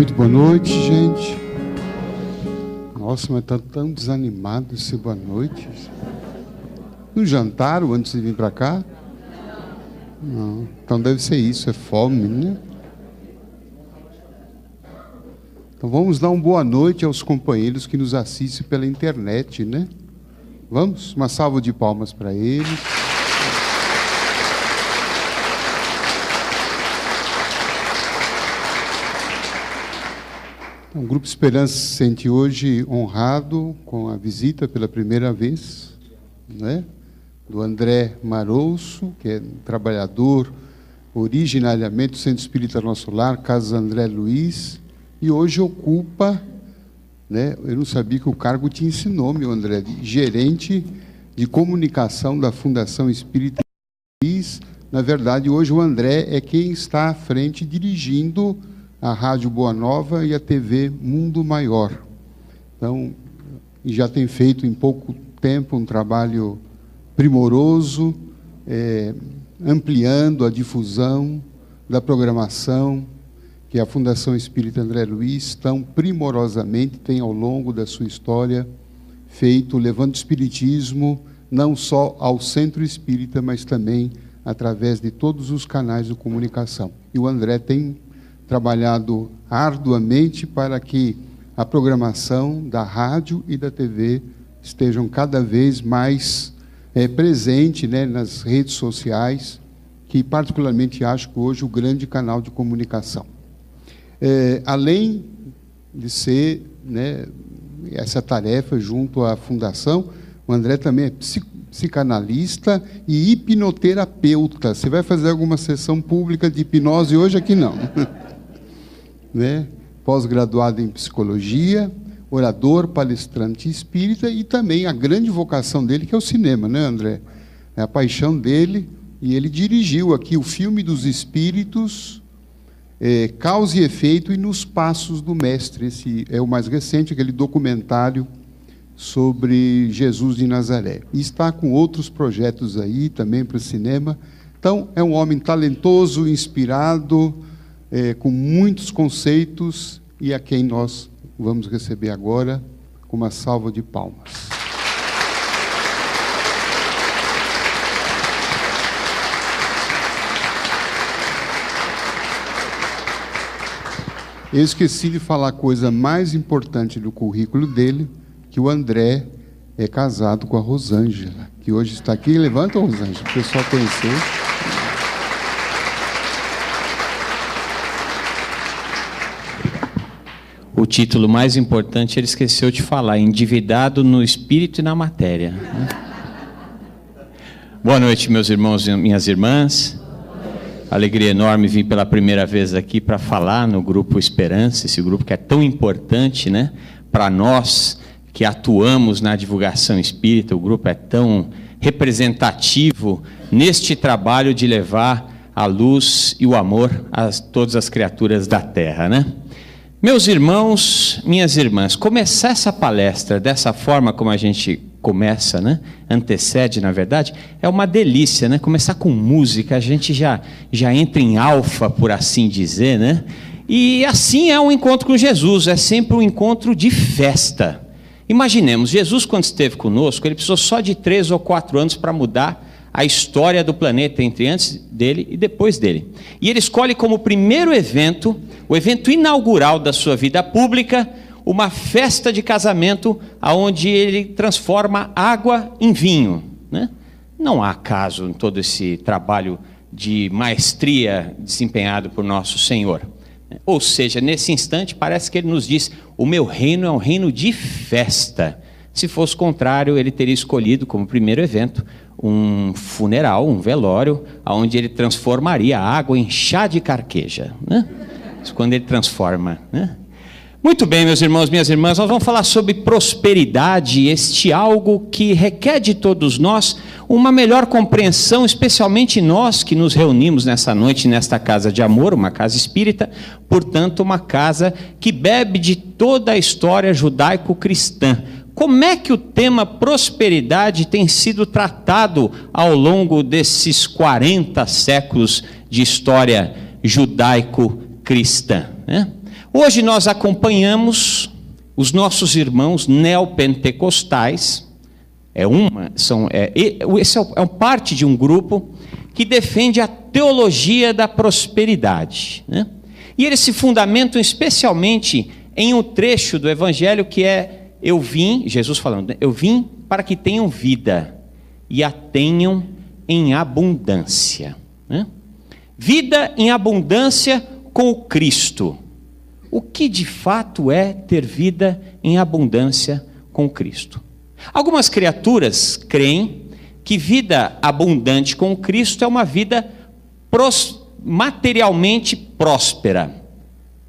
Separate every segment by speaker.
Speaker 1: Muito boa noite, gente. Nossa, mas tá tão desanimado esse boa noite. Não jantaram antes de vir para cá? Não. Então deve ser isso, é fome, né? Então vamos dar uma boa noite aos companheiros que nos assistem pela internet, né? Vamos? Uma salva de palmas para eles. O Grupo Esperança se sente hoje honrado com a visita pela primeira vez, né, do André Marouço, que é um trabalhador originariamente do Centro Espírita Nosso Lar, Casa André Luiz, e hoje ocupa, né, eu não sabia que o cargo tinha esse nome, André, de gerente de comunicação da Fundação Espírita Luiz. Na verdade, hoje o André é quem está à frente dirigindo a Rádio Boa Nova e a TV Mundo Maior. Então, já tem feito em pouco tempo um trabalho primoroso, ampliando a difusão da programação que a Fundação Espírita André Luiz tão primorosamente tem ao longo da sua história feito, levando o espiritismo não só ao centro espírita, mas também através de todos os canais de comunicação. E o André tem trabalhado arduamente para que a programação da rádio e da TV estejam cada vez mais presente, né, nas redes sociais, que particularmente acho que hoje o grande canal de comunicação. Além de ser, né, essa tarefa junto à Fundação, o André também é psicanalista e hipnoterapeuta. Você vai fazer alguma sessão pública de hipnose hoje? Aqui não. Né? Pós-graduado em psicologia, orador, palestrante espírita, e também a grande vocação dele, que é o cinema, né, André? É a paixão dele, e ele dirigiu aqui o Filme dos Espíritos, Causa e Efeito e Nos Passos do Mestre. Esse é o mais recente, aquele documentário sobre Jesus de Nazaré. E está com outros projetos aí também para o cinema. Então, é um homem talentoso, inspirado, com muitos conceitos, e a quem nós vamos receber agora com uma salva de palmas. Eu esqueci de falar a coisa mais importante do currículo dele, que o André é casado com a Rosângela, que hoje está aqui. Levanta, Rosângela, para o pessoal conhecer.
Speaker 2: O título mais importante ele esqueceu de falar: endividado no espírito e na matéria. Boa noite, meus irmãos e minhas irmãs. Alegria enorme vir pela primeira vez aqui para falar no Grupo Esperança, esse grupo que é tão importante, né, para nós que atuamos na divulgação espírita. O grupo é tão representativo neste trabalho de levar a luz e o amor a todas as criaturas da terra, né? Meus irmãos, minhas irmãs, começar essa palestra dessa forma como a gente começa, né? Antecede, na verdade, é uma delícia, né? Começar com música, a gente já entra em alfa, por assim dizer, né? E assim é um encontro com Jesus, é sempre um encontro de festa. Imaginemos, Jesus, quando esteve conosco, ele precisou só de 3 ou 4 anos para mudar a história do planeta, entre antes dele e depois dele. E ele escolhe como primeiro evento, o evento inaugural da sua vida pública, uma festa de casamento, onde ele transforma água em vinho, né? Não há acaso em todo esse trabalho de maestria desempenhado por nosso Senhor. Ou seja, nesse instante parece que ele nos diz: o meu reino é um reino de festa. Se fosse o contrário, ele teria escolhido como primeiro evento um funeral, um velório, onde ele transformaria a água em chá de carqueja, né? Isso quando ele transforma, né? Muito bem, meus irmãos, minhas irmãs, nós vamos falar sobre prosperidade, este algo que requer de todos nós uma melhor compreensão, especialmente nós que nos reunimos nessa noite, nesta casa de amor, uma casa espírita, portanto, uma casa que bebe de toda a história judaico-cristã. Como é que o tema prosperidade tem sido tratado ao longo desses 40 séculos de história judaico-cristã, né? Hoje nós acompanhamos os nossos irmãos neopentecostais, esse é parte de um grupo que defende a teologia da prosperidade, né? E eles se fundamentam especialmente em um trecho do Evangelho que é: eu vim, Jesus falando, eu vim para que tenham vida e a tenham em abundância, né? Vida em abundância com o Cristo. O que de fato é ter vida em abundância com o Cristo? Algumas criaturas creem que vida abundante com o Cristo é uma vida materialmente próspera.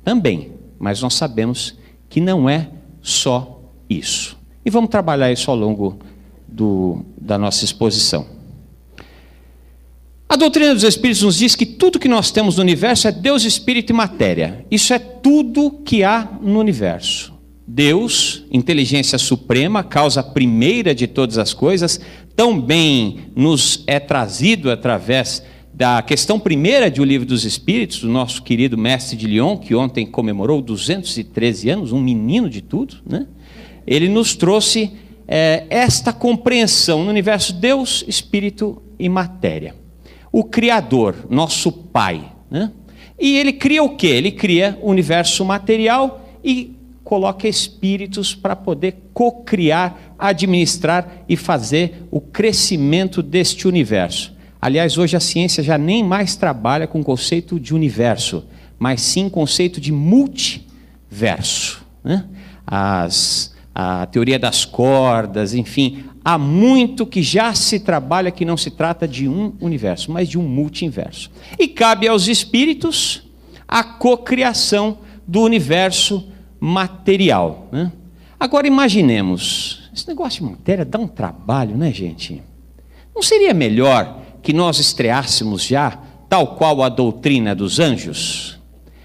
Speaker 2: Também, mas nós sabemos que não é só isso. E vamos trabalhar isso ao longo da nossa exposição. A doutrina dos Espíritos nos diz que tudo que nós temos no universo é Deus, Espírito e matéria. Isso é tudo que há no universo. Deus, inteligência suprema, causa primeira de todas as coisas, também nos é trazido através da questão primeira de O Livro dos Espíritos, do nosso querido mestre de Lyon, que ontem comemorou 213 anos, um menino de tudo, né? Ele nos trouxe esta compreensão no universo Deus, Espírito e matéria. O Criador, nosso Pai, né? E ele cria o quê? Ele cria o universo material e coloca espíritos para poder co-criar, administrar e fazer o crescimento deste universo. Aliás, hoje a ciência já nem mais trabalha com o conceito de universo, mas sim conceito de multiverso, né? A teoria das cordas, enfim, há muito que já se trabalha que não se trata de um universo, mas de um multiverso. E cabe aos espíritos a cocriação do universo material, né? Agora imaginemos, esse negócio de matéria dá um trabalho, né, gente? Não seria melhor que nós estreássemos já, tal qual a doutrina dos anjos?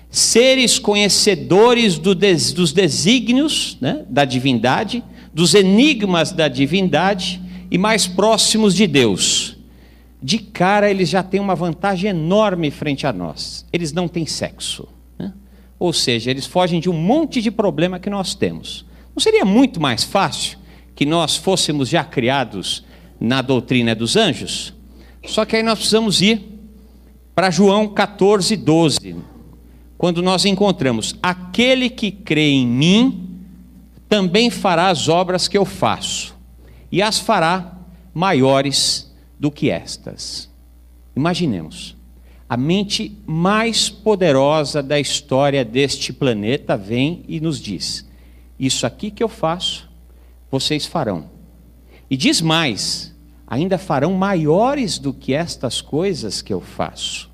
Speaker 2: Seres conhecedores dos desígnios, né, da divindade, dos enigmas da divindade e mais próximos de Deus. De cara eles já têm uma vantagem enorme frente a nós. Eles não têm sexo, né? Ou seja, eles fogem de um monte de problema que nós temos. Não seria muito mais fácil que nós fôssemos já criados na doutrina dos anjos? Só que aí nós precisamos ir para João 14, 12, quando nós encontramos: aquele que crê em mim também fará as obras que eu faço, e as fará maiores do que estas. Imaginemos, a mente mais poderosa da história deste planeta vem e nos diz: isso aqui que eu faço, vocês farão. E diz mais: ainda farão maiores do que estas coisas que eu faço.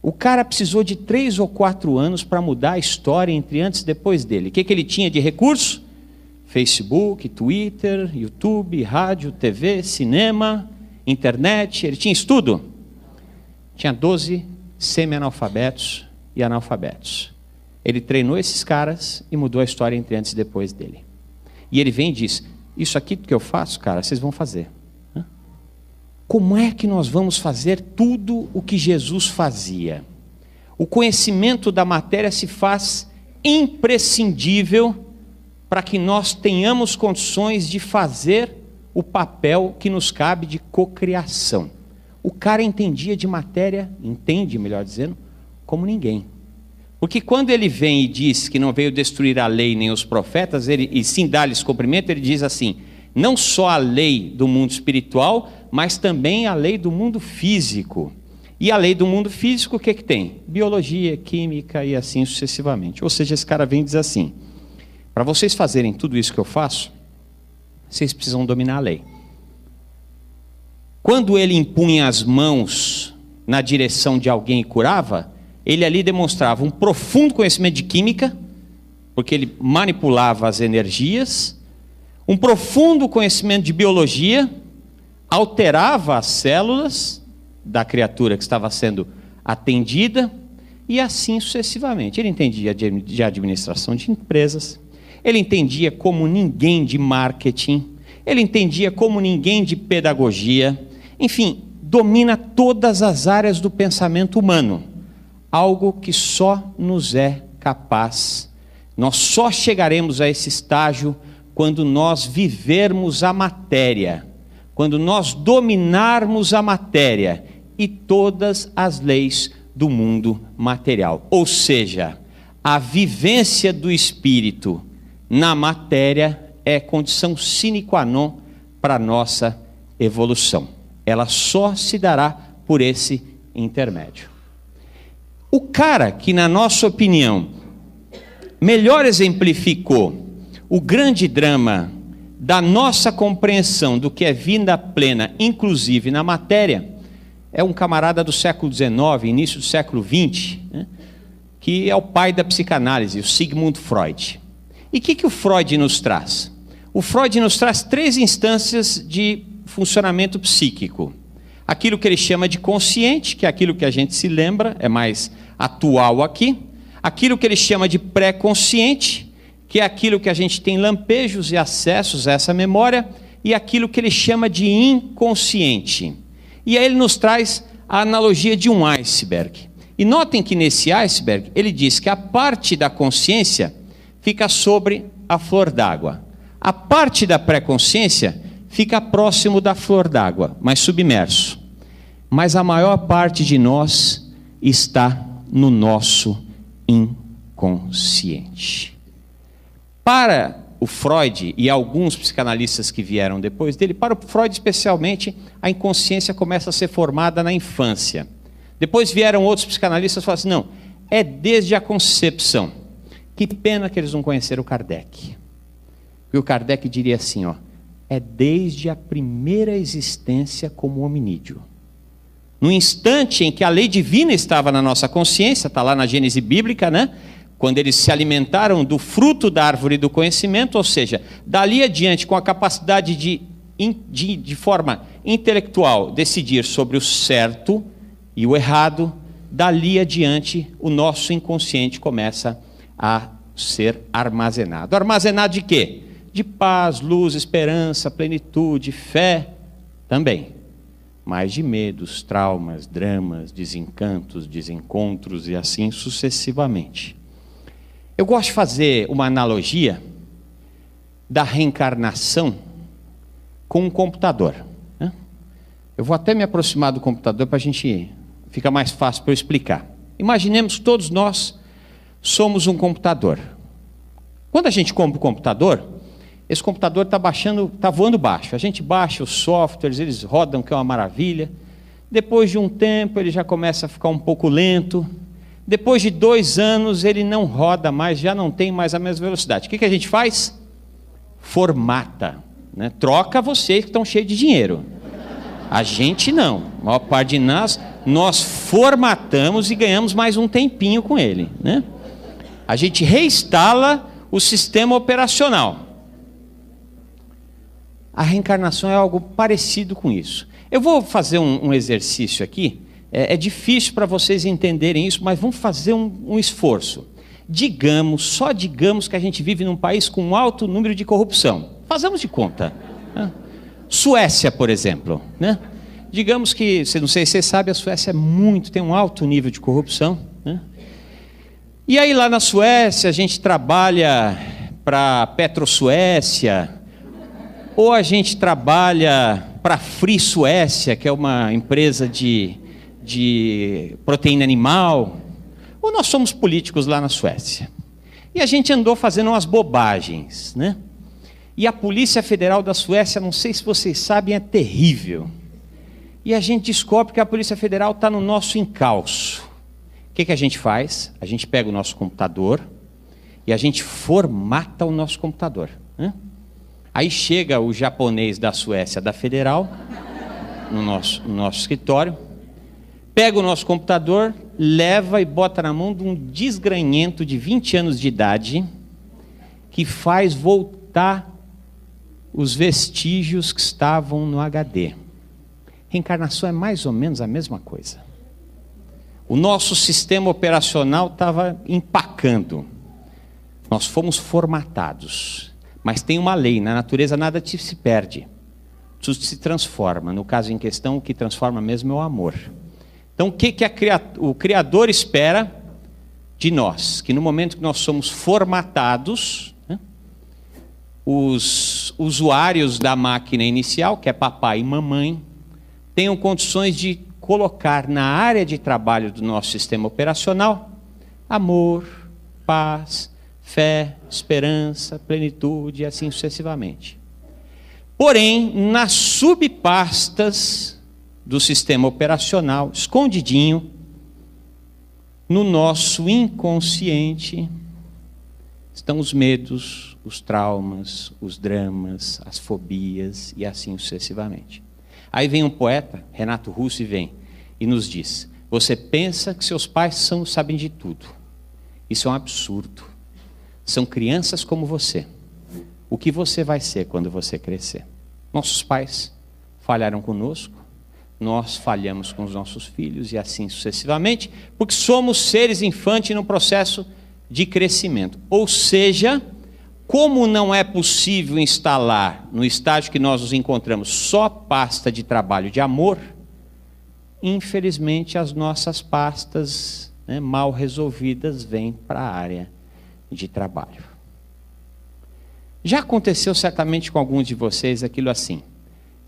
Speaker 2: O cara precisou de 3 ou 4 anos para mudar a história entre antes e depois dele. O que ele tinha de recurso? Facebook, Twitter, YouTube, rádio, TV, cinema, internet. Ele tinha estudo? Tinha 12 semi-analfabetos e analfabetos. Ele treinou esses caras e mudou a história entre antes e depois dele. E ele vem e diz: isso aqui que eu faço, cara, vocês vão fazer. Como é que nós vamos fazer tudo o que Jesus fazia? O conhecimento da matéria se faz imprescindível para que nós tenhamos condições de fazer o papel que nos cabe de cocriação. O cara entendia de matéria, entende, melhor dizendo, como ninguém. Porque quando ele vem e diz que não veio destruir a lei nem os profetas, e sim dar-lhes cumprimento, ele diz assim: não só a lei do mundo espiritual, mas também a lei do mundo físico. E a lei do mundo físico, o que tem? Biologia, química e assim sucessivamente. Ou seja, esse cara vem e diz assim: para vocês fazerem tudo isso que eu faço, vocês precisam dominar a lei. Quando ele impunha as mãos na direção de alguém e curava, ele ali demonstrava um profundo conhecimento de química, porque ele manipulava as energias, um profundo conhecimento de biologia, alterava as células da criatura que estava sendo atendida, e assim sucessivamente. Ele entendia de administração de empresas, ele entendia como ninguém de marketing, ele entendia como ninguém de pedagogia, enfim, domina todas as áreas do pensamento humano, algo que só nos é capaz. Nós só chegaremos a esse estágio quando nós vivermos a matéria, quando nós dominarmos a matéria e todas as leis do mundo material. Ou seja, a vivência do Espírito na matéria é condição sine qua non para a nossa evolução. Ela só se dará por esse intermédio. O cara que, na nossa opinião, melhor exemplificou o grande drama da nossa compreensão do que é vida plena, inclusive na matéria, é um camarada do século XIX, início do século XX, né, que é o pai da psicanálise, o Sigmund Freud. E o que o Freud nos traz? O Freud nos traz 3 instâncias de funcionamento psíquico. Aquilo que ele chama de consciente, que é aquilo que a gente se lembra, é mais atual aqui. Aquilo que ele chama de pré-consciente, que é aquilo que a gente tem lampejos e acessos a essa memória, e aquilo que ele chama de inconsciente. E aí ele nos traz a analogia de um iceberg. E notem que nesse iceberg, ele diz que a parte da consciência fica sobre a flor d'água. A parte da pré-consciência fica próximo da flor d'água, mas submerso. Mas a maior parte de nós está no nosso inconsciente. Para o Freud e alguns psicanalistas que vieram depois dele, para o Freud especialmente, a inconsciência começa a ser formada na infância. Depois vieram outros psicanalistas e falaram assim, não, é desde a concepção. Que pena que eles não conheceram o Kardec. E o Kardec diria assim, ó, é desde a primeira existência como hominídeo. No instante em que a lei divina estava na nossa consciência, está lá na Gênese bíblica, né? Quando eles se alimentaram do fruto da árvore do conhecimento, ou seja, dali adiante, com a capacidade de forma intelectual, decidir sobre o certo e o errado, dali adiante o nosso inconsciente começa a ser armazenado. Armazenado de quê? De paz, luz, esperança, plenitude, fé, também. Mas de medos, traumas, dramas, desencantos, desencontros e assim sucessivamente. Eu gosto de fazer uma analogia da reencarnação com um computador, né? Eu vou até me aproximar do computador para a gente ficar mais fácil para eu explicar. Imaginemos que todos nós somos um computador. Quando a gente compra o computador, esse computador está voando baixo. A gente baixa os softwares, eles rodam, que é uma maravilha. Depois de um tempo, ele já começa a ficar um pouco lento. Depois de 2 anos, ele não roda mais, já não tem mais a mesma velocidade. O que a gente faz? Formata, né? Troca vocês que estão cheios de dinheiro. A gente não. A maior parte de nós formatamos e ganhamos mais um tempinho com ele, né? A gente reinstala o sistema operacional. A reencarnação é algo parecido com isso. Eu vou fazer um exercício aqui. É difícil para vocês entenderem isso, mas vamos fazer um esforço. Só digamos que a gente vive num país com um alto número de corrupção. Fazemos de conta, né? Suécia, por exemplo, né? Digamos que, não sei se você sabe, a Suécia tem um alto nível de corrupção, né? E aí lá na Suécia a gente trabalha para a Petrosuécia, ou a gente trabalha para a Free Suécia, que é uma empresa de proteína animal, ou nós somos políticos lá na Suécia. E a gente andou fazendo umas bobagens, né? E a Polícia Federal da Suécia, não sei se vocês sabem, é terrível. E a gente descobre que a Polícia Federal está no nosso encalço. O que a gente faz? A gente pega o nosso computador e a gente formata o nosso computador, né? Aí chega o japonês da Suécia, da Federal, no nosso escritório, pega o nosso computador, leva e bota na mão de um desgranhento de 20 anos de idade, que faz voltar os vestígios que estavam no HD. Reencarnação é mais ou menos a mesma coisa. O nosso sistema operacional estava empacando. Nós fomos formatados. Mas tem uma lei, na natureza nada se perde. Tudo se transforma. No caso em questão, o que transforma mesmo é o amor. Então o que o Criador espera de nós, que no momento que nós somos formatados, né, os usuários da máquina inicial, que é papai e mamãe, tenham condições de colocar na área de trabalho do nosso sistema operacional amor, paz, fé, esperança, plenitude e assim sucessivamente. Porém, nas subpastas do sistema operacional, escondidinho, no nosso inconsciente, estão os medos, os traumas, os dramas, as fobias e assim sucessivamente. Aí vem um poeta, Renato Russo, e nos diz: você pensa que seus pais sabem de tudo. Isso é um absurdo. São crianças como você. O que você vai ser quando você crescer? Nossos pais falharam conosco, nós falhamos com os nossos filhos e assim sucessivamente, porque somos seres infantes no processo de crescimento. Ou seja, como não é possível instalar, no estágio que nós nos encontramos, só pasta de trabalho de amor, infelizmente as nossas pastas, né, mal resolvidas vêm para a área de trabalho. Já aconteceu certamente com alguns de vocês aquilo assim: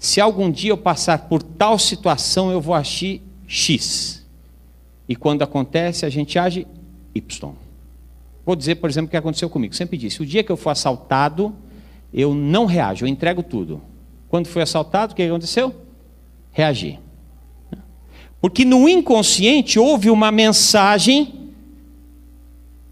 Speaker 2: se algum dia eu passar por tal situação, eu vou agir X. E quando acontece, a gente age Y. Vou dizer, por exemplo, o que aconteceu comigo. Sempre disse: o dia que eu for assaltado, eu não reajo, eu entrego tudo. Quando fui assaltado, o que aconteceu? Reagi. Porque no inconsciente houve uma mensagem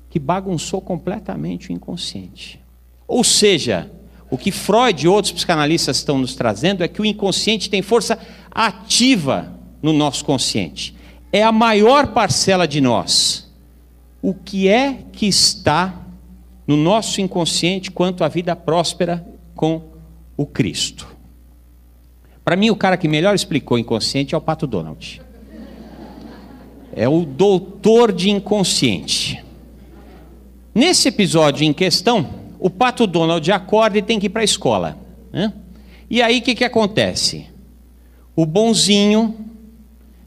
Speaker 2: que bagunçou completamente o inconsciente. Ou seja, o que Freud e outros psicanalistas estão nos trazendo é que o inconsciente tem força ativa no nosso consciente. É a maior parcela de nós. O que é que está no nosso inconsciente quanto à vida próspera com o Cristo? Para mim, o cara que melhor explicou o inconsciente é o Pato Donald. É o doutor de inconsciente. Nesse episódio em questão, o Pato Donald acorda e tem que ir para a escola, né? E aí o que acontece? O bonzinho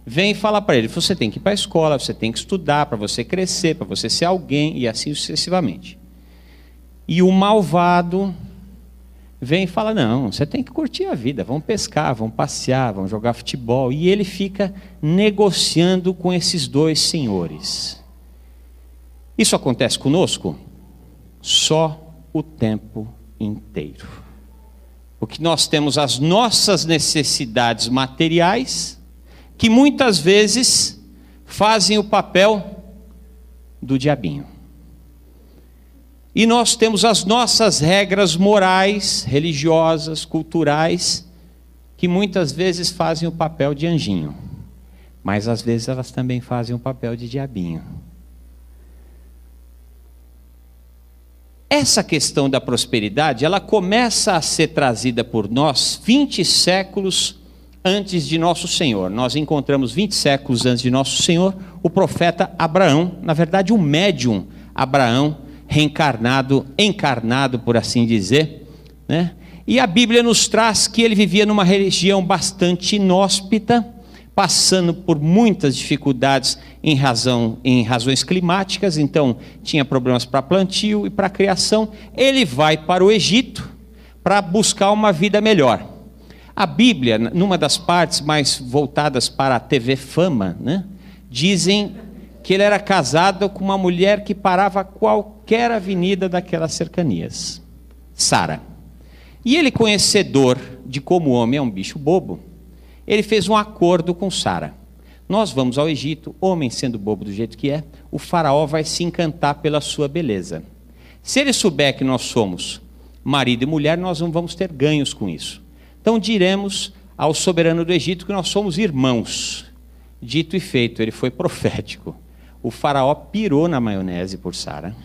Speaker 2: vem e fala para ele: você tem que ir para a escola, você tem que estudar para você crescer, para você ser alguém, e assim sucessivamente. E o malvado vem e fala: não, você tem que curtir a vida, vamos pescar, vamos passear, vamos jogar futebol. E ele fica negociando com esses dois senhores. Isso acontece conosco? Só o tempo inteiro. Porque nós temos as nossas necessidades materiais, que muitas vezes fazem o papel do diabinho. E nós temos as nossas regras morais, religiosas, culturais, que muitas vezes fazem o papel de anjinho. Mas às vezes elas também fazem o papel de diabinho. Essa questão da prosperidade, ela começa a ser trazida por nós 20 séculos antes de nosso Senhor. Nós encontramos 20 séculos antes de nosso Senhor o profeta Abraão, na verdade o médium Abraão, encarnado por assim dizer, né? E a Bíblia nos traz que ele vivia numa região bastante inóspita, passando por muitas dificuldades em razões climáticas. Então tinha problemas para plantio e para criação. Ele vai para o Egito para buscar uma vida melhor. A Bíblia, numa das partes mais voltadas para a TV Fama, né, dizem que ele era casado com uma mulher que parava qualquer avenida daquelas cercanias, Sara. E ele, conhecedor de como o homem é um bicho bobo, ele fez um acordo com Sara. Nós vamos ao Egito, homem sendo bobo do jeito que é, o faraó vai se encantar pela sua beleza. Se ele souber que nós somos marido e mulher, nós não vamos ter ganhos com isso. Então diremos ao soberano do Egito que nós somos irmãos. Dito e feito, ele foi profético. O faraó pirou na maionese por Sara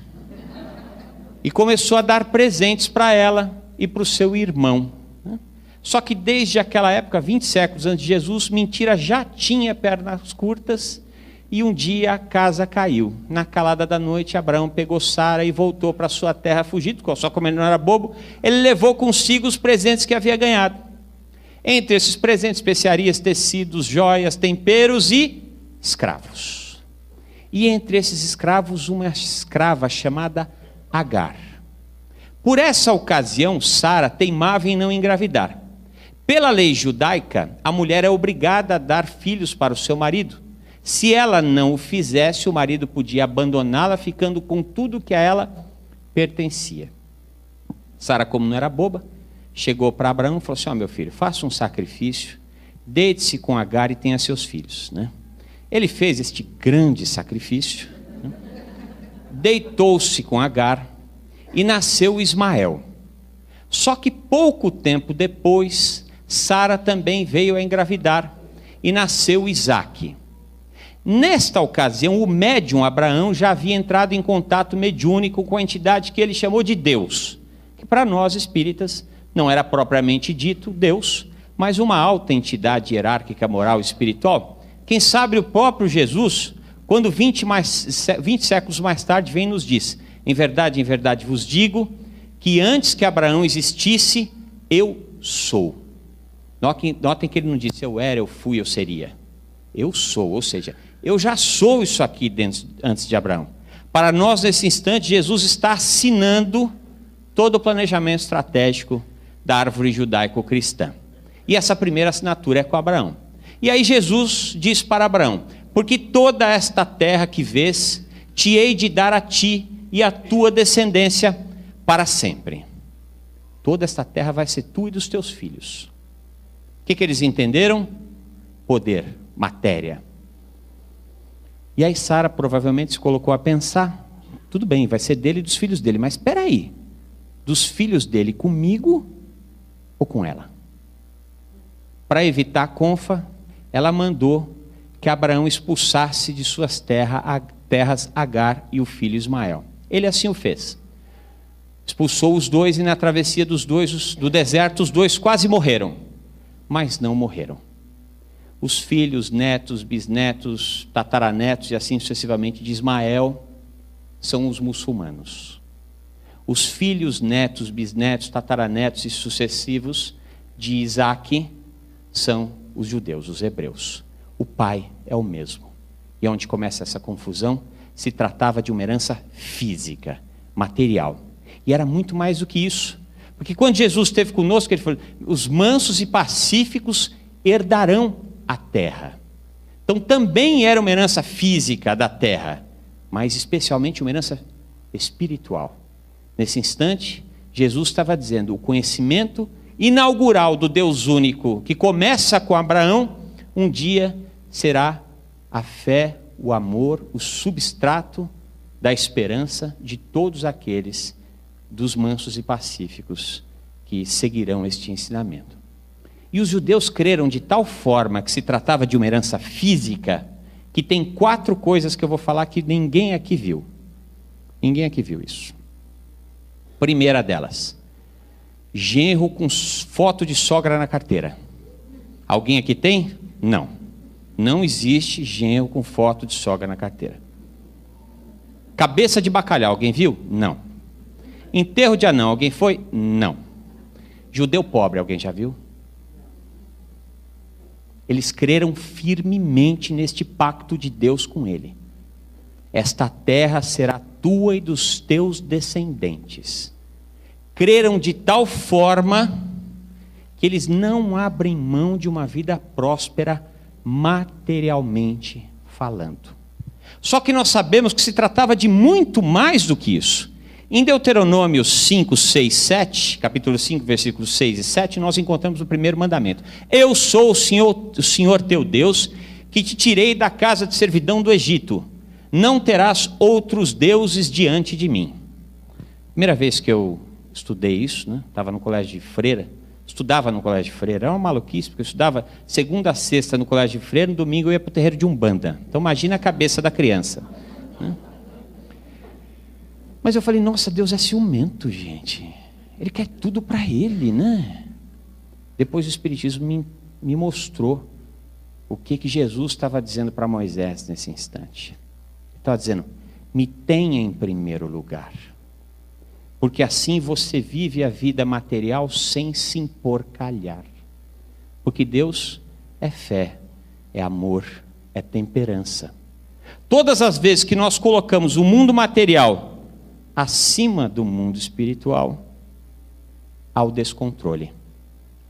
Speaker 2: e começou a dar presentes para ela e para o seu irmão. Só que desde aquela época, 20 séculos antes de Jesus, mentira já tinha pernas curtas, e um dia a casa caiu. Na calada da noite, Abraão pegou Sara e voltou para sua terra fugido, só como ele não era bobo, ele levou consigo os presentes que havia ganhado. Entre esses presentes, especiarias, tecidos, joias, temperos e escravos. e entre esses escravos uma escrava chamada Agar. Por essa ocasião, Sara teimava em não engravidar. Pela lei judaica, a mulher é obrigada a dar filhos para o seu marido. Se ela não o fizesse, o marido podia abandoná-la, ficando com tudo que a ela pertencia. Sara, como não era boba, chegou para Abraão e falou assim: meu filho, faça um sacrifício, deite-se com Agar e tenha seus filhos. Ele fez este grande sacrifício, deitou-se com Agar e nasceu Ismael. Só que pouco tempo depois, Sara também veio a engravidar e nasceu Isaque. Nesta ocasião, o médium Abraão já havia entrado em contato mediúnico com a entidade que ele chamou de Deus, que para nós espíritas não era propriamente dito Deus, mas uma alta entidade hierárquica, moral e espiritual. Quem sabe o próprio Jesus, quando 20 séculos mais tarde vem e nos diz: em verdade vos digo, que antes que Abraão existisse, eu sou. Notem que ele não disse eu era, eu fui, eu seria. Eu sou, ou seja, eu já sou isso aqui antes de Abraão. Para nós, nesse instante, Jesus está assinando todo o planejamento estratégico da árvore judaico-cristã. E essa primeira assinatura é com Abraão. E aí Jesus diz para Abraão: porque toda esta terra que vês, te hei de dar a ti e a tua descendência para sempre. Toda esta terra vai ser tua e dos teus filhos. O que eles entenderam? Poder, matéria. E aí Sara provavelmente se colocou a pensar: tudo bem, vai ser dele e dos filhos dele, mas espera aí, dos filhos dele comigo ou com ela? Para evitar a confa, ela mandou que Abraão expulsasse de suas terras Agar e o filho Ismael. Ele assim o fez. Expulsou os dois e na travessia do deserto os dois quase morreram, mas não morreram. Os filhos, netos, bisnetos, tataranetos e assim sucessivamente de Ismael são os muçulmanos. Os filhos, netos, bisnetos, tataranetos e sucessivos de Isaque são os judeus, os hebreus. O pai é o mesmo. E onde começa essa confusão? Se tratava de uma herança física, material. E era muito mais do que isso. Porque quando Jesus esteve conosco, ele falou: os mansos e pacíficos herdarão a terra. Então também era uma herança física da terra, mas especialmente uma herança espiritual. Nesse instante, Jesus estava dizendo: o conhecimento inaugural do Deus único, que começa com Abraão, um dia será a fé, o amor, o substrato da esperança de todos aqueles dos mansos e pacíficos que seguirão este ensinamento. E os judeus creram de tal forma que se tratava de uma herança física, que tem 4 coisas que eu vou falar que ninguém aqui viu. Ninguém aqui viu isso. Primeira delas: genro com foto de sogra na carteira. Alguém aqui tem? Não. Não existe genro com foto de sogra na carteira. Cabeça de bacalhau, alguém viu? Não. Enterro de anão, alguém foi? Não. Judeu pobre, alguém já viu? Eles creram firmemente neste pacto de Deus com ele. Esta terra será tua e dos teus descendentes. Creram de tal forma que eles não abrem mão de uma vida próspera materialmente falando. Só que nós sabemos que se tratava de muito mais do que isso. Em Deuteronômio 5, 6, 7, capítulo 5, versículos 6 e 7, nós encontramos o primeiro mandamento: eu sou o Senhor teu Deus, que te tirei da casa de servidão do Egito. Não terás outros deuses diante de mim. Primeira vez que eu estudei isso, estava no colégio de freira, estudava no colégio de freira, era uma maluquice, porque eu estudava segunda a sexta no colégio de freira, no domingo eu ia para o terreiro de Umbanda. Então imagina a cabeça da criança, Mas eu falei: nossa, Deus é ciumento, gente. Ele quer tudo para ele, Depois o Espiritismo me mostrou o que Jesus estava dizendo para Moisés nesse instante. Ele estava dizendo: me tenha em primeiro lugar, porque assim você vive a vida material sem se emporcalhar. Porque Deus é fé, é amor, é temperança. Todas as vezes que nós colocamos o mundo material acima do mundo espiritual, ao descontrole,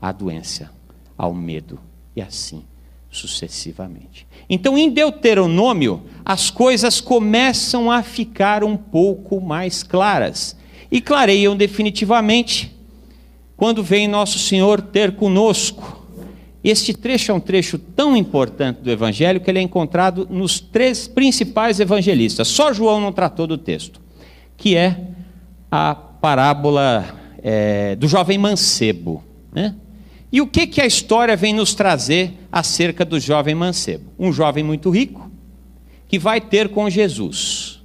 Speaker 2: à doença, ao medo e assim sucessivamente. Então, em Deuteronômio, as coisas começam a ficar um pouco mais claras e clareiam definitivamente quando vem nosso Senhor ter conosco. Este trecho é um trecho tão importante do Evangelho que ele é encontrado nos 3 principais evangelistas. Só João não tratou do texto, que é a parábola do jovem mancebo, né? E o que a história vem nos trazer acerca do jovem mancebo? Um jovem muito rico, que vai ter com Jesus.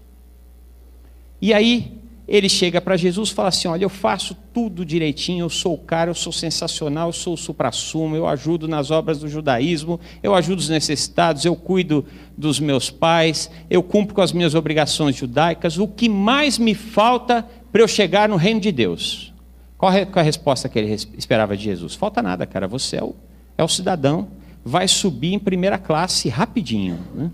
Speaker 2: E aí, ele chega para Jesus e fala assim: olha, eu faço tudo direitinho, eu sou o cara, eu sou sensacional, eu sou o suprassumo, eu ajudo nas obras do judaísmo, eu ajudo os necessitados, eu cuido dos meus pais, eu cumpro com as minhas obrigações judaicas, o que mais me falta para eu chegar no reino de Deus? Qual a resposta que ele esperava de Jesus? Falta nada, cara, você é o cidadão, vai subir em primeira classe rapidinho, né?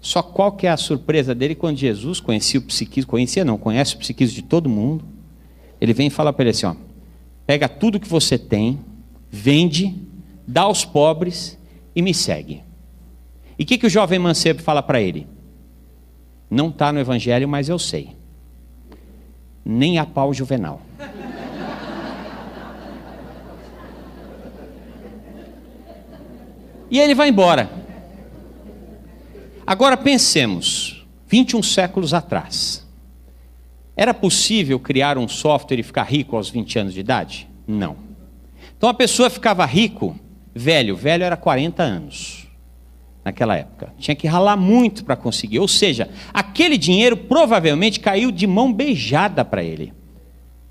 Speaker 2: Só qual que é a surpresa dele quando Jesus conhece o psiquismo de todo mundo. Ele vem e fala para ele assim, ó, pega tudo que você tem, vende, dá aos pobres e me segue. E o que o jovem mancebo fala para ele? Não está no Evangelho, mas eu sei. Nem a pau juvenal. E ele vai embora. Agora pensemos, 21 séculos atrás, era possível criar um software e ficar rico aos 20 anos de idade? Não. Então a pessoa ficava rico, velho era 40 anos, naquela época. Tinha que ralar muito para conseguir, ou seja, aquele dinheiro provavelmente caiu de mão beijada para ele.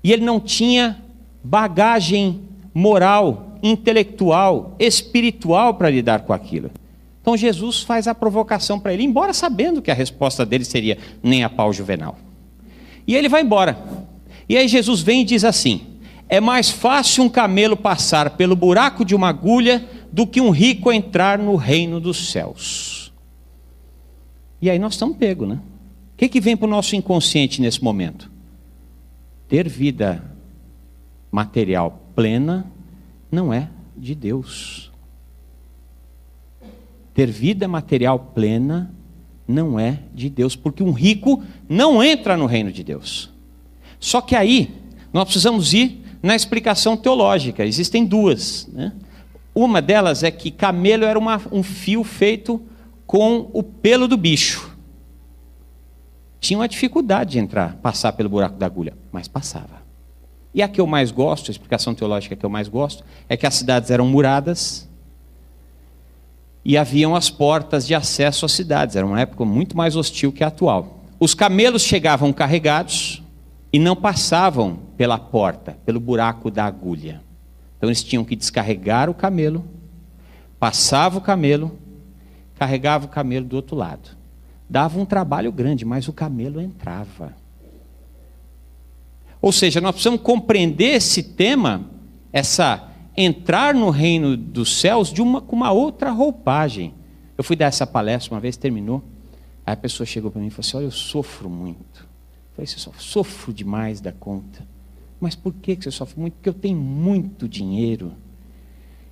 Speaker 2: E ele não tinha bagagem moral, intelectual, espiritual para lidar com aquilo. Então Jesus faz a provocação para ele, embora sabendo que a resposta dele seria nem a pau juvenal. E ele vai embora. E aí Jesus vem e diz assim: é mais fácil um camelo passar pelo buraco de uma agulha do que um rico entrar no reino dos céus. E aí nós estamos pegos, né? O que vem para o nosso inconsciente nesse momento? Ter vida material plena não é de Deus. Ter vida material plena não é de Deus, porque um rico não entra no reino de Deus. Só que aí nós precisamos ir na explicação teológica. Existem duas, né? Uma delas é que camelo era um fio feito com o pelo do bicho. Tinha uma dificuldade de passar pelo buraco da agulha, mas passava. E a que eu mais gosto, a explicação teológica que eu mais gosto, é que as cidades eram muradas e haviam as portas de acesso às cidades. Era uma época muito mais hostil que a atual. Os camelos chegavam carregados e não passavam pela porta, pelo buraco da agulha. Então eles tinham que descarregar o camelo, passava o camelo, carregava o camelo do outro lado. Dava um trabalho grande, mas o camelo entrava. Ou seja, nós precisamos compreender esse tema, entrar no reino dos céus com uma outra roupagem. Eu fui dar essa palestra uma vez, terminou. Aí a pessoa chegou para mim e falou assim: olha, eu sofro muito. Eu falei: sofro demais da conta. Mas por que você sofre muito? Porque eu tenho muito dinheiro.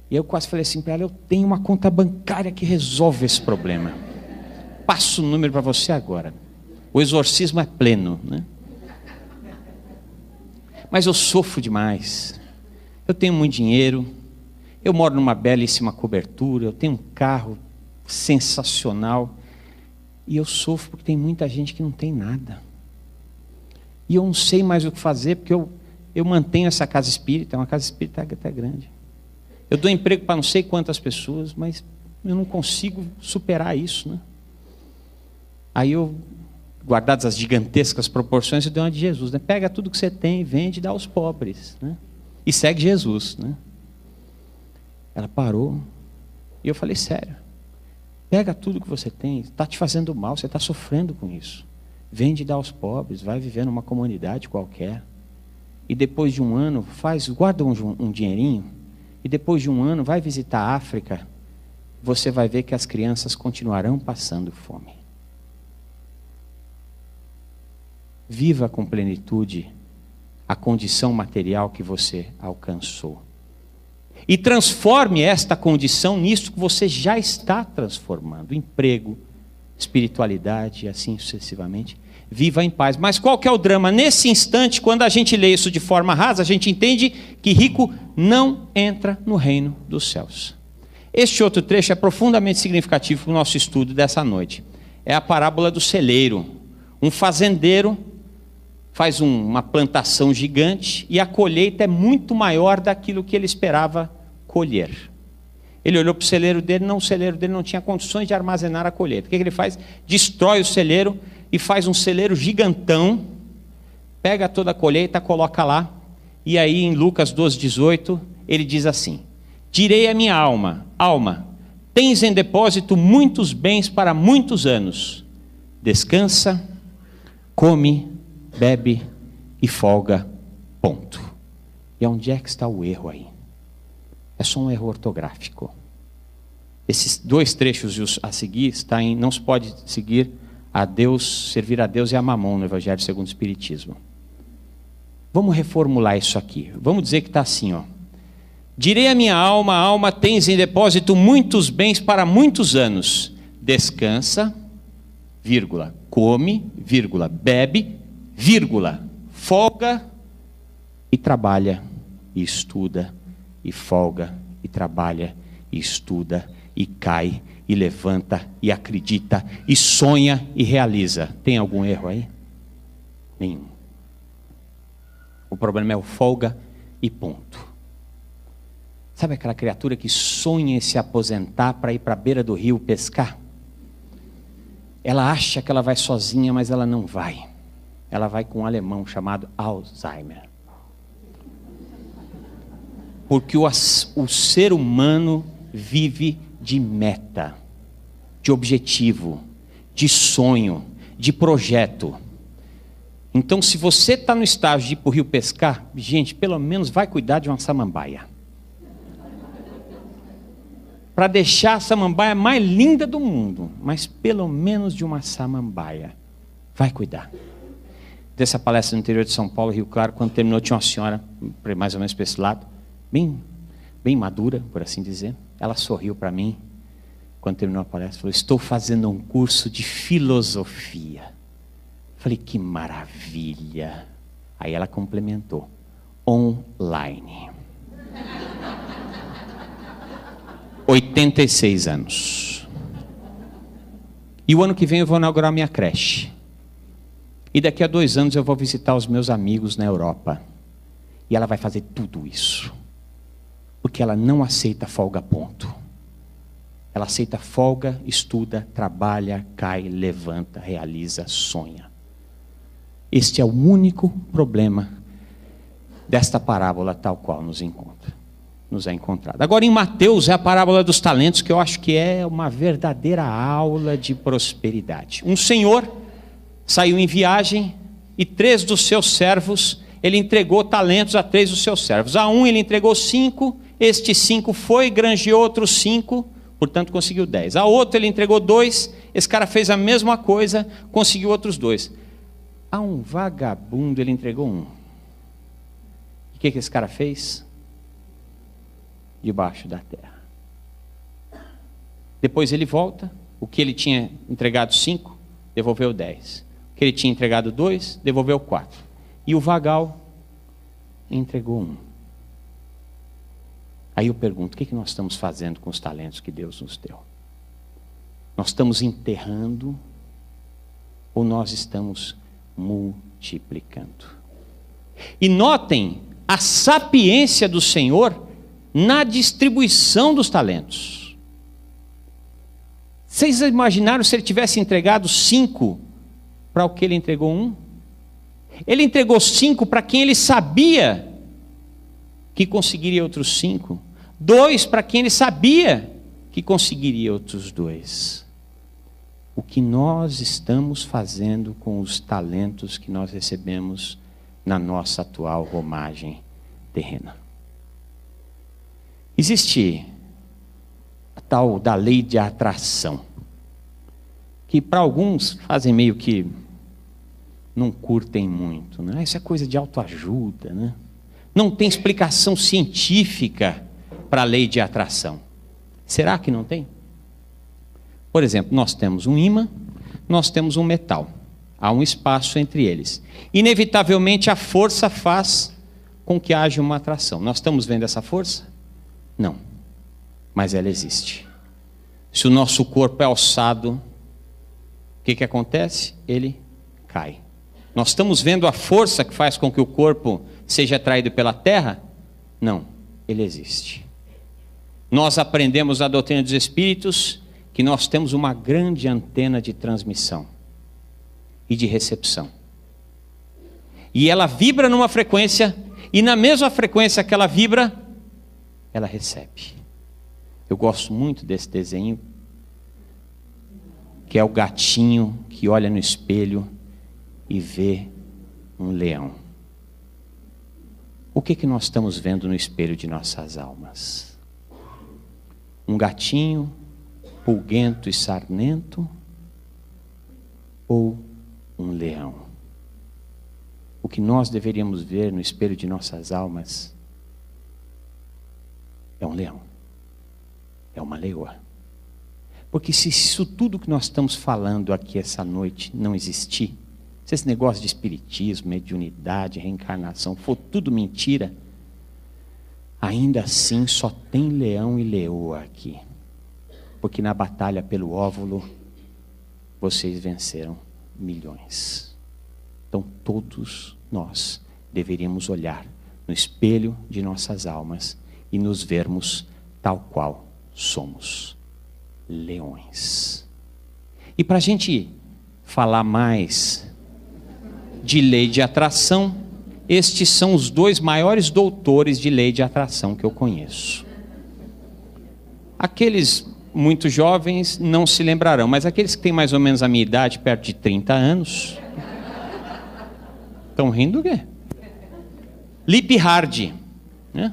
Speaker 2: E eu quase falei assim para ela: eu tenho uma conta bancária que resolve esse problema. Passo o número para você agora. O exorcismo é pleno, né? Mas eu sofro demais. Eu tenho muito dinheiro, eu moro numa belíssima cobertura, eu tenho um carro sensacional, e eu sofro porque tem muita gente que não tem nada. E eu não sei mais o que fazer, porque eu mantenho essa casa espírita, é uma casa espírita até grande. Eu dou emprego para não sei quantas pessoas, mas eu não consigo superar isso, né? Aí guardadas as gigantescas proporções, eu dei uma de Jesus, né? Pega tudo que você tem, vende e dá aos pobres, né? E segue Jesus, né? Ela parou e eu falei: sério, pega tudo que você tem, está te fazendo mal, você está sofrendo com isso, vende e dá aos pobres, vai viver numa comunidade qualquer, e depois de um ano guarda um dinheirinho, e depois de um ano vai visitar a África, você vai ver que as crianças continuarão passando fome. viva com plenitude a condição material que você alcançou. E transforme esta condição nisso que você já está transformando. Emprego, espiritualidade e assim sucessivamente. Viva em paz. Mas qual que é o drama? Nesse instante, quando a gente lê isso de forma rasa, a gente entende que rico não entra no reino dos céus. Este outro trecho é profundamente significativo para o nosso estudo dessa noite. É a parábola do celeiro. Um fazendeiro faz uma plantação gigante e a colheita é muito maior daquilo que ele esperava colher. Ele olhou para o celeiro dele, o celeiro dele não tinha condições de armazenar a colheita. O que ele faz? Destrói o celeiro e faz um celeiro gigantão, pega toda a colheita, coloca lá, e aí em Lucas 12:18, ele diz assim: direi à minha alma, alma, tens em depósito muitos bens para muitos anos, descansa, come, bebe e folga, ponto. E onde é que está o erro aí? É só um erro ortográfico. Esses dois trechos a seguir, não se pode seguir a Deus, servir a Deus e a Mamon no Evangelho segundo o Espiritismo. Vamos reformular isso aqui. Vamos dizer que está assim, ó. Direi à minha alma, alma, tens em depósito muitos bens para muitos anos. Descansa, vírgula, come, vírgula, bebe, vírgula, folga e trabalha e estuda e folga e trabalha e estuda e cai e levanta e acredita e sonha e realiza. Tem algum erro aí? Nenhum. O problema é o folga e ponto. Sabe aquela criatura que sonha em se aposentar para ir para a beira do rio pescar? Ela acha que ela vai sozinha, mas ela não vai. Ela vai com um alemão chamado Alzheimer. Porque o ser humano vive de meta, de objetivo, de sonho, de projeto. Então, se você está no estágio de ir para o rio pescar, gente, pelo menos vai cuidar de uma samambaia. Para deixar a samambaia mais linda do mundo, mas pelo menos de uma samambaia. Vai cuidar. Dessa palestra no interior de São Paulo, Rio Claro, quando terminou, tinha uma senhora, mais ou menos para esse lado, bem madura, por assim dizer. Ela sorriu para mim, quando terminou a palestra, falou: estou fazendo um curso de filosofia. Falei: que maravilha. Aí ela complementou: online. 86 anos. E o ano que vem eu vou inaugurar minha creche. E daqui a 2 anos eu vou visitar os meus amigos na Europa. E ela vai fazer tudo isso. Porque ela não aceita folga, ponto. Ela aceita folga, estuda, trabalha, cai, levanta, realiza, sonha. Este é o único problema desta parábola tal qual nos é encontrado. Agora em Mateus é a parábola dos talentos, que eu acho que é uma verdadeira aula de prosperidade. Um senhor saiu em viagem e 3 dos seus servos, ele entregou talentos a 3 dos seus servos. A um ele entregou 5, este 5 foi, granjeou outros 5, portanto conseguiu 10. A outro ele entregou 2, esse cara fez a mesma coisa, conseguiu outros 2. A um vagabundo ele entregou 1. O que esse cara fez? Debaixo da terra. Depois ele volta, o que ele tinha entregado 5, devolveu 10. O que ele tinha entregado 2, devolveu 4. E o vagal entregou 1. Aí eu pergunto: o que nós estamos fazendo com os talentos que Deus nos deu? Nós estamos enterrando ou nós estamos multiplicando? E notem a sapiência do Senhor na distribuição dos talentos. Vocês imaginaram se ele tivesse entregado 5 para o que ele entregou 1? Ele entregou 5 para quem ele sabia que conseguiria outros 5. 2 para quem ele sabia que conseguiria outros 2. O que nós estamos fazendo com os talentos que nós recebemos na nossa atual romagem terrena? Existe a tal da lei de atração, que para alguns fazem meio que não curtem muito, né? Isso é coisa de autoajuda, né? Não tem explicação científica para a lei de atração. Será que não tem? Por exemplo, nós temos um ímã, nós temos um metal. Há um espaço entre eles. Inevitavelmente a força faz com que haja uma atração. Nós estamos vendo essa força? Não. Mas ela existe. Se o nosso corpo é alçado, o que acontece? Ele cai. Nós estamos vendo a força que faz com que o corpo seja atraído pela terra? Não. Ele existe. Nós aprendemos na doutrina dos espíritos que nós temos uma grande antena de transmissão e de recepção. E ela vibra numa frequência, e na mesma frequência que ela vibra, ela recebe. Eu gosto muito desse desenho, que é o gatinho que olha no espelho e vê um leão. O que nós estamos vendo no espelho de nossas almas? Um gatinho pulguento e sarnento ou um leão? O que nós deveríamos ver no espelho de nossas almas é um leão, é uma leoa. Porque se isso tudo que nós estamos falando aqui essa noite não existir, se esse negócio de espiritismo, mediunidade, reencarnação for tudo mentira, ainda assim só tem leão e leoa aqui. Porque na batalha pelo óvulo, vocês venceram milhões. Então todos nós deveríamos olhar no espelho de nossas almas e nos vermos tal qual somos, leões. E para a gente falar mais de lei de atração, estes são os dois maiores doutores de lei de atração que eu conheço. Aqueles muito jovens não se lembrarão, mas aqueles que têm mais ou menos a minha idade, perto de 30 anos, estão rindo o quê? Lip Hardy, né?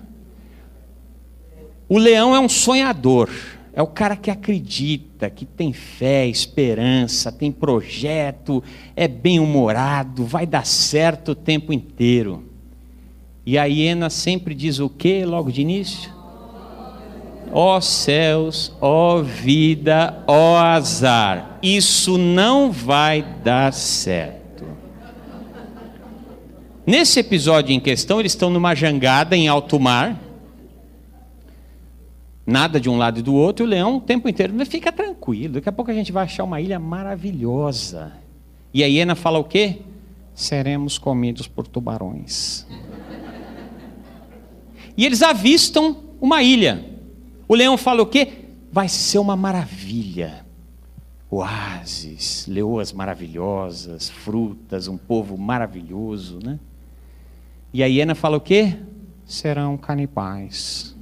Speaker 2: O leão é um sonhador, é o cara que acredita, que tem fé, esperança, tem projeto, é bem-humorado, vai dar certo o tempo inteiro. E a hiena sempre diz o quê logo de início? Ó céus, ó vida, ó azar, isso não vai dar certo. Nesse episódio em questão, eles estão numa jangada em alto mar, nada de um lado e do outro, e o leão o tempo inteiro, mas fica tranquilo, daqui a pouco a gente vai achar uma ilha maravilhosa. E a hiena fala o quê? Seremos comidos por tubarões. E eles avistam uma ilha. O leão fala o quê? Vai ser uma maravilha. Oásis, leoas maravilhosas, frutas, um povo maravilhoso, né? E a hiena fala o quê? Serão canibais.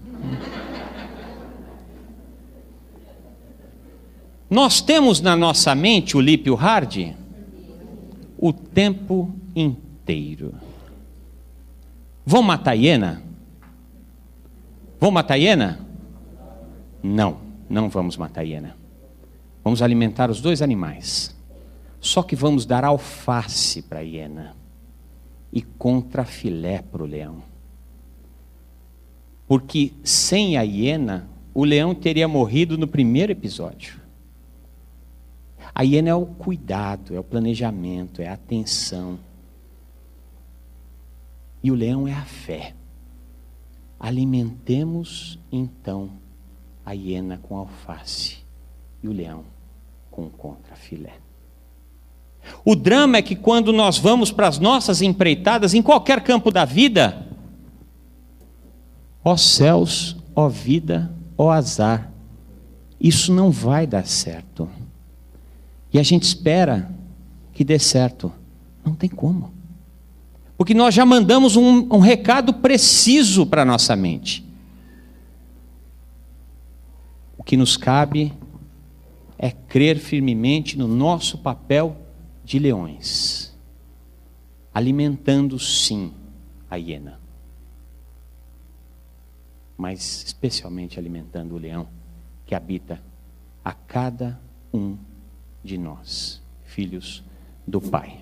Speaker 2: Nós temos na nossa mente o Lip e o Hardy o tempo inteiro. Vão matar a hiena? Vão matar a hiena? Não, não vamos matar a hiena. Vamos alimentar os dois animais. Só que vamos dar alface para a hiena e contrafilé para o leão. Porque sem a hiena, o leão teria morrido no primeiro episódio. A hiena é o cuidado, é o planejamento, é a atenção. E o leão é a fé. Alimentemos então a hiena com alface e o leão com contrafilé. O drama é que quando nós vamos para as nossas empreitadas, em qualquer campo da vida, ó céus, ó vida, ó azar, isso não vai dar certo. E a gente espera que dê certo. Não tem como. Porque nós já mandamos um recado preciso para a nossa mente. O que nos cabe é crer firmemente no nosso papel de leões, alimentando sim a hiena, mas especialmente alimentando o leão que habita a cada um de nós, filhos do Pai.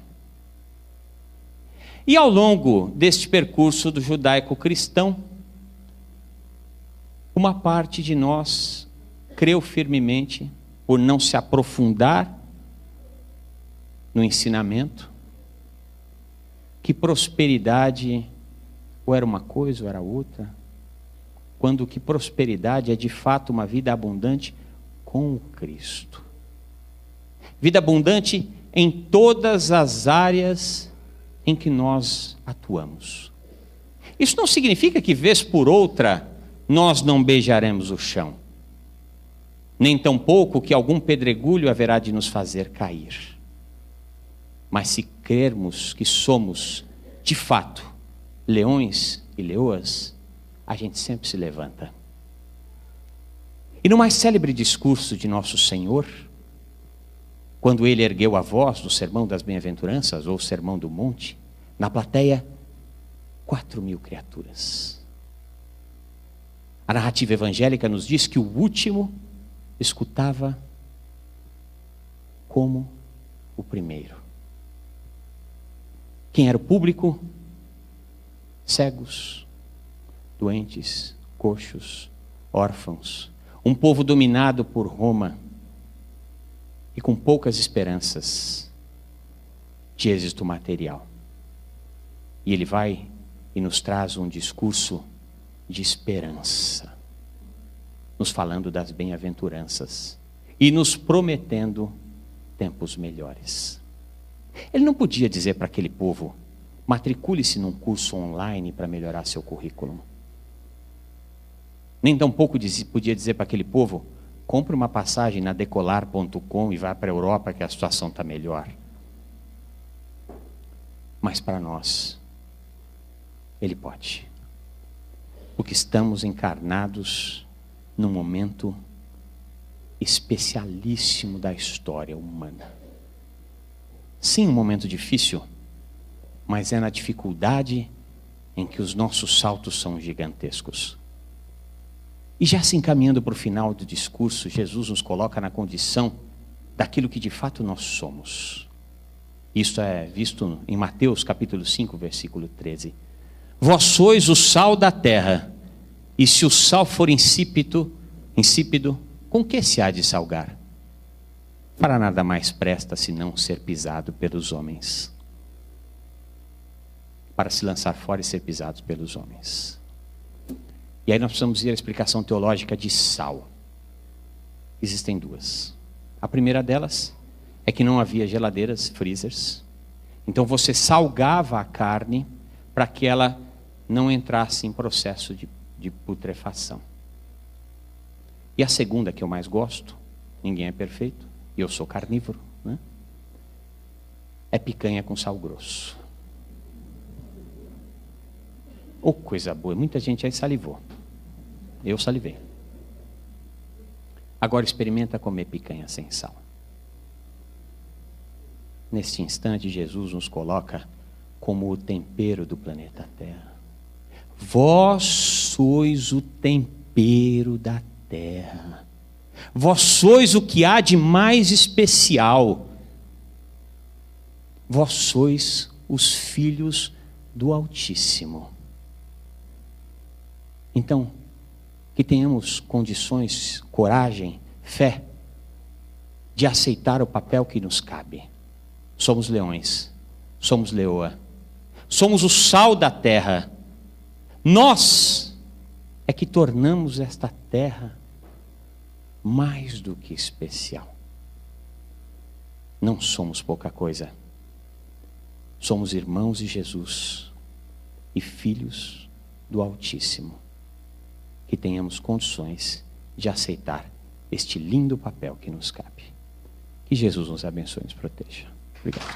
Speaker 2: E ao longo deste percurso do judaico-cristão, uma parte de nós creu firmemente, por não se aprofundar no ensinamento, que prosperidade ou era uma coisa ou era outra, quando que prosperidade é de fato uma vida abundante com o Cristo. Vida abundante em todas as áreas em que nós atuamos. Isso não significa que vez por outra nós não beijaremos o chão, nem tampouco que algum pedregulho haverá de nos fazer cair. Mas se crermos que somos, de fato, leões e leoas, a gente sempre se levanta. E no mais célebre discurso de nosso Senhor, quando ele ergueu a voz no Sermão das Bem-aventuranças, ou Sermão do Monte, na plateia, 4.000 criaturas. A narrativa evangélica nos diz que o último escutava como o primeiro. Quem era o público? Cegos, doentes, coxos, órfãos. Um povo dominado por Roma e com poucas esperanças de êxito material. E ele vai e nos traz um discurso de esperança, nos falando das bem-aventuranças e nos prometendo tempos melhores. Ele não podia dizer para aquele povo: matricule-se num curso online para melhorar seu currículo. Nem tampouco podia dizer para aquele povo: compre uma passagem na decolar.com e vá para a Europa que a situação está melhor. Mas para nós, ele pode. Porque estamos encarnados num momento especialíssimo da história humana. Sim, um momento difícil, mas é na dificuldade em que os nossos saltos são gigantescos. E já se encaminhando para o final do discurso, Jesus nos coloca na condição daquilo que de fato nós somos. Isso é visto em Mateus capítulo 5, versículo 13. Vós sois o sal da terra, e se o sal for insípido, com que se há de salgar? Para nada mais presta senão ser pisado pelos homens. Para se lançar fora e ser pisados pelos homens. E aí nós precisamos ir à explicação teológica de sal. Existem duas. A primeira delas é que não havia geladeiras, freezers. Então você salgava a carne para que ela não entrasse em processo de putrefação. E a segunda, que eu mais gosto, ninguém é perfeito, e eu sou carnívoro, né? É picanha com sal grosso. Oh, coisa boa, muita gente aí salivou. Eu salivei. Agora experimenta comer picanha sem sal. Neste instante, Jesus nos coloca como o tempero do planeta Terra. Vós sois o tempero da terra. Vós sois o que há de mais especial. Vós sois os filhos do Altíssimo. Então, que tenhamos condições, coragem, fé, de aceitar o papel que nos cabe. Somos leões, somos leoa, somos o sal da terra. Nós é que tornamos esta terra mais do que especial. Não somos pouca coisa. Somos irmãos de Jesus e filhos do Altíssimo. Que tenhamos condições de aceitar este lindo papel que nos cabe. Que Jesus nos abençoe e nos proteja. Obrigado.